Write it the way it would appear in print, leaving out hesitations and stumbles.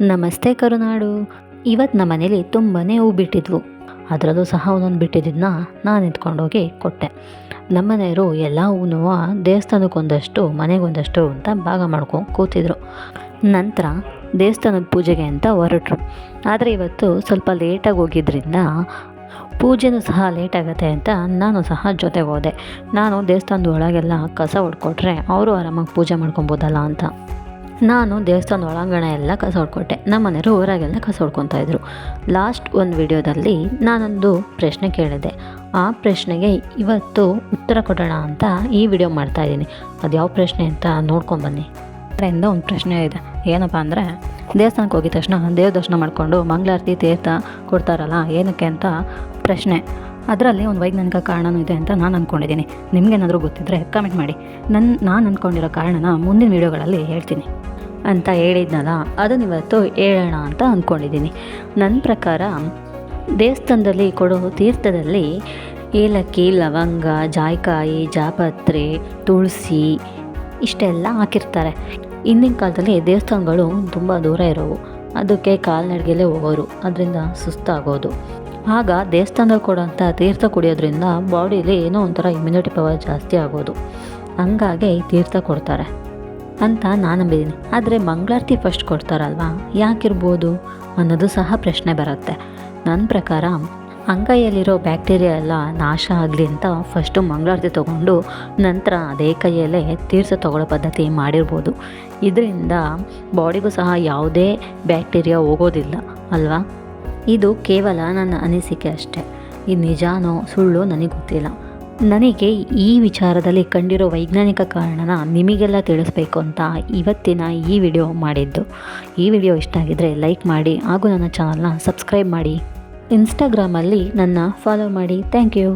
ನಮಸ್ತೆ ಕರುನಾಡು. ಇವತ್ತು ನಮ್ಮ ಮನೇಲಿ ತುಂಬಾ ಹೂ ಬಿಟ್ಟಿದ್ವು. ಅದರಲ್ಲೂ ಸಹ ಒಂದೊಂದು ಬಿಟ್ಟಿದ್ದನ್ನ ನಾನು ಎತ್ಕೊಂಡೋಗಿ ಕೊಟ್ಟೆ. ನಮ್ಮ ಮನೆಯವರು ಎಲ್ಲ ಹೂವು ದೇವಸ್ಥಾನಕ್ಕೊಂದಷ್ಟು ಮನೆಗೊಂದಷ್ಟು ಅಂತ ಭಾಗ ಮಾಡ್ಕೊಂಡು ಕೂತಿದ್ರು. ನಂತರ ದೇವಸ್ಥಾನದ ಪೂಜೆಗೆ ಅಂತ ಹೊರಟರು. ಆದರೆ ಇವತ್ತು ಸ್ವಲ್ಪ ಲೇಟಾಗಿ ಹೋಗಿದ್ದರಿಂದ ಪೂಜೆನೂ ಸಹ ಲೇಟ್ ಆಗುತ್ತೆ ಅಂತ ನಾನು ಸಹ ಜೊತೆಗೆ ಹೋದೆ. ನಾನು ದೇವಸ್ಥಾನದ ಒಳಗೆಲ್ಲ ಕಸ ಹೊಡ್ಕೊಟ್ರೆ ಅವರು ಆರಾಮಾಗಿ ಪೂಜೆ ಮಾಡ್ಕೊಬೋದಲ್ಲ ಅಂತ ನಾನು ದೇವಸ್ಥಾನದ ಒಳಾಂಗಣ ಎಲ್ಲ ಕಸ ಹೊಡ್ಕೊಟ್ಟೆ. ನಮ್ಮ ಮನೆಯವರು ಹೊರಗೆಲ್ಲ ಕಸ ಹೊಡ್ಕೊತಾಯಿದ್ರು. ಲಾಸ್ಟ್ ಒಂದು ವಿಡಿಯೋದಲ್ಲಿ ನಾನೊಂದು ಪ್ರಶ್ನೆ ಕೇಳಿದ್ದೆ. ಆ ಪ್ರಶ್ನೆಗೆ ಇವತ್ತು ಉತ್ತರ ಕೊಡೋಣ ಅಂತ ಈ ವಿಡಿಯೋ ಮಾಡ್ತಾಯಿದ್ದೀನಿ. ಅದು ಯಾವ ಪ್ರಶ್ನೆ ಅಂತ ನೋಡ್ಕೊಂಬನ್ನಿ. ಅದರಿಂದ ಒಂದು ಪ್ರಶ್ನೆ ಇದೆ. ಏನಪ್ಪ ಅಂದರೆ, ದೇವಸ್ಥಾನಕ್ಕೆ ಹೋಗಿದ ತಕ್ಷಣ ದೇವ್ರ ದರ್ಶನ ಮಾಡಿಕೊಂಡು ಮಂಗಳಾರತಿ ತೀರ್ಥ ಕೊಡ್ತಾರಲ್ಲ, ಏನಕ್ಕೆ ಅಂತ ಪ್ರಶ್ನೆ. ಅದರಲ್ಲಿ ಒಂದು ವೈಜ್ಞಾನಿಕ ಕಾರಣವೂ ಇದೆ ಅಂತ ನಾನು ಅಂದ್ಕೊಂಡಿದ್ದೀನಿ. ನಿಮಗೇನಾದರೂ ಗೊತ್ತಿದ್ದರೆ ಕಮೆಂಟ್ ಮಾಡಿ. ನಾನು ಅಂದ್ಕೊಂಡಿರೋ ಕಾರಣನ ಮುಂದಿನ ವೀಡಿಯೋಗಳಲ್ಲಿ ಹೇಳ್ತೀನಿ ಅಂತ ಹೇಳಿದ್ನಲ್ಲ, ಅದನ್ನು ಇವತ್ತು ಹೇಳೋಣ ಅಂತ ಅಂದ್ಕೊಂಡಿದ್ದೀನಿ. ನನ್ನ ಪ್ರಕಾರ ದೇವಸ್ಥಾನದಲ್ಲಿ ಕೊಡೋ ತೀರ್ಥದಲ್ಲಿ ಏಲಕ್ಕಿ, ಲವಂಗ, ಜಾಯಿಕಾಯಿ, ಜಾಪತ್ರೆ, ತುಳಸಿ ಇಷ್ಟೆಲ್ಲ ಹಾಕಿರ್ತಾರೆ. ಹಿಂದಿನ ಕಾಲದಲ್ಲಿ ದೇವಸ್ಥಾನಗಳು ತುಂಬ ದೂರ ಇರೋವು. ಅದಕ್ಕೆ ಕಾಲ್ನಡಿಗೆಯಲ್ಲೇ ಹೋಗೋರು. ಅದರಿಂದ ಸುಸ್ತಾಗೋದು. ಆಗ ದೇವಸ್ಥಾನದಲ್ಲಿ ಕೊಡೋಂಥ ತೀರ್ಥ ಕುಡಿಯೋದ್ರಿಂದ ಬಾಡಿಲಿ ಏನೋ ಒಂಥರ ಇಮ್ಯುನಿಟಿ ಪವರ್ ಜಾಸ್ತಿ ಆಗೋದು. ಹಂಗಾಗಿ ತೀರ್ಥ ಕೊಡ್ತಾರೆ ಅಂತ ನಾನು ನಂಬಿದ್ದೀನಿ. ಆದರೆ ಮಂಗಳಾರತಿ ಫಸ್ಟ್ ಕೊಡ್ತಾರಲ್ವ, ಯಾಕಿರ್ಬೋದು ಅನ್ನೋದು ಸಹ ಪ್ರಶ್ನೆ ಬರುತ್ತೆ. ನನ್ನ ಪ್ರಕಾರ ಅಂಗೈಯಲ್ಲಿರೋ ಬ್ಯಾಕ್ಟೀರಿಯಾ ಎಲ್ಲ ನಾಶ ಆಗಲಿ ಅಂತ ಫಸ್ಟು ಮಂಗಳಾರತಿ ತೊಗೊಂಡು ನಂತರ ಅದೇ ಕೈಯಲ್ಲೇ ತೀರ್ಥ ತೊಗೊಳ್ಳೋ ಪದ್ಧತಿ ಮಾಡಿರ್ಬೋದು. ಇದರಿಂದ ಬಾಡಿಗೂ ಸಹ ಯಾವುದೇ ಬ್ಯಾಕ್ಟೀರಿಯಾ ಹೋಗೋದಿಲ್ಲ ಅಲ್ವಾ. ಇದು ಕೇವಲ ನನ್ನ ಅನಿಸಿಕೆ ಅಷ್ಟೆ. ಇದು ನಿಜಾನೋ ಸುಳ್ಳು ನನಗೆ ಗೊತ್ತಿಲ್ಲ. ನನಗೆ ಈ ವಿಚಾರದಲ್ಲಿ ಕಂಡಿರೋ ವೈಜ್ಞಾನಿಕ ಕಾರಣನ ನಿಮಗೆಲ್ಲ ತಿಳಿಸ್ಬೇಕು ಅಂತ ಇವತ್ತಿನ ಈ ವಿಡಿಯೋ ಮಾಡಿದ್ದು. ಈ ವಿಡಿಯೋ ಇಷ್ಟ ಆಗಿದ್ದರೆ ಲೈಕ್ ಮಾಡಿ ಹಾಗೂ ನನ್ನ ಚಾನಲ್ನ ಸಬ್ಸ್ಕ್ರೈಬ್ ಮಾಡಿ. ಇನ್ಸ್ಟಾಗ್ರಾಮಲ್ಲಿ ನನ್ನ ಫಾಲೋ ಮಾಡಿ. Thank you.